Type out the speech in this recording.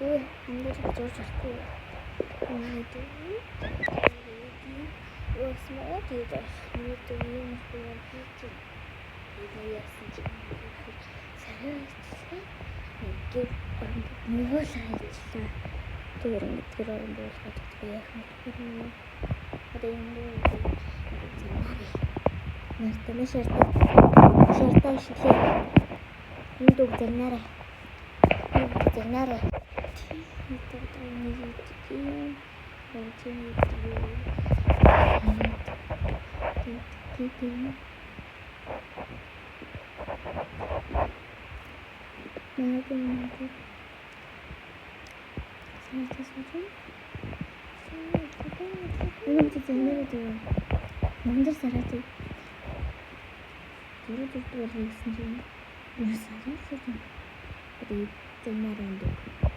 Андаж зурж авахгүй. Осмоо тэгээд нэг юм хийж яасан чи сарайчлаа. Ингээд мөөл хайчлаа. Тэр орон буулгаад яах вэ? Одоо юм уу? Нартаа шартай шилээ. Энд үг загнаарай. Мандар сараад зүрх зүрх хийсэн чинь юу сараад одоо загнаар энэ